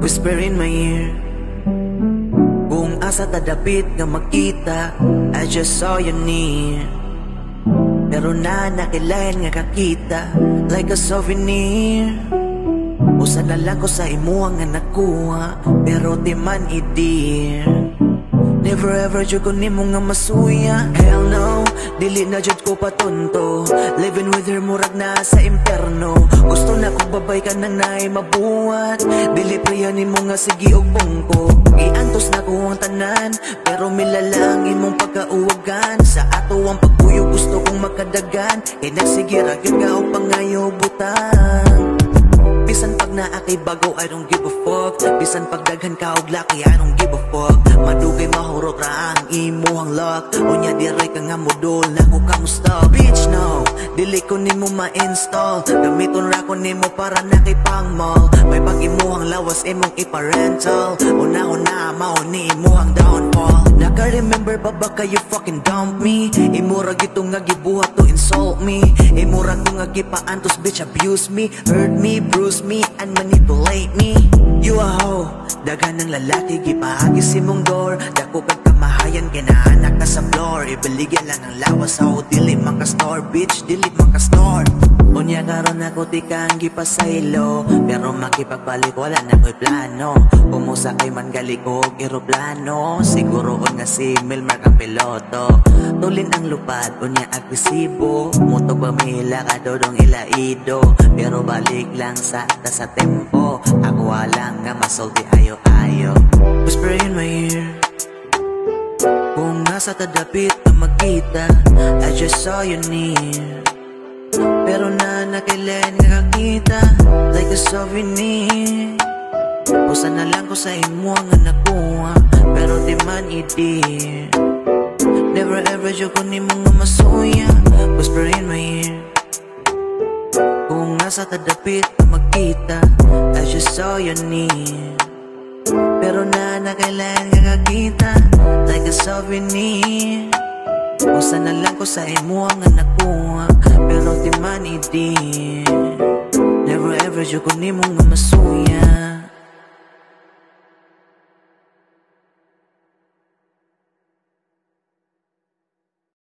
whisper in my ear. Kung asa tadapit nga makita, I just saw you near. Pero na nakilain nga kakita, like a souvenir. Usa na lang ko sa imo nga nakuha, pero di man i-dear. Never ever jud ko nimo nga masuya. Hell no, dili na jud ko patunto. Living with her murag na sa imperno. Gusto na kong babay ka nang naay mabuhat. Dili priya nimo nga sige og bungko. Iantos na ko ang tanan, pero milalangin mong pagkauwagan. Sa ato ang pagpuyo gusto kong makadagan. Kay nagsige ra gyud ka og pangayo butang. Bisan pag naakay bago, I don't give a fuck. Bisan pag daghan ka og laki, I don't give a fuck. Madugay mahurot ra ang imuhang luck. Unya diray ka nga modol na ko kamusta. Bitch no, dili ko nimo ma-install. Gamiton ra ko nimo para nakipang mall. May pag imuhang lawas imong iparental. Una-una mao ni imuhang downfall. Naka-remember pa ba kayo fucking dump me? Imura gito nga gibuhat to insult me. Imura ko nga gipaantos bitch abuse me. Hurt me, bruise me, and manipulate me. You a hoe, daghan ng lalaki gipahagis imong door. Dako kag kamahayan kinaanak ka sa floor. Ibaligyan lang ang lawas sa dili man ka store. Bitch, dili man ka store. Unya karon ako tikang gipasaylo, pero makipagbalik wala na ko'y plano. Kumusa kay man gali ko og eroplano. Siguro ko nga si Milmar kang piloto. Tulin ang lupad, unya agresibo. Mutog ba mila ka dodong ilaido. Pero balik lang sa tempo. Ako walang nga masulti ayo-ayo. Whisper in my ear. Kung nasa tadapit na magkita, I just saw you near. Pero na nakilain nga kakita, like a souvenir. Usa na lang ko sa imo nga nakuha, pero di man i-dear. Never ever joke ko nimo nga masuya. Whisper in my ear. Kung nasa tadapit na magkita, I just saw you near. Pero na nakilain nga kakita, like a souvenir. Usa na lang ko sa imo nga nakuha, pero di man i-dear. Never ever joke ko nimo nga masuya.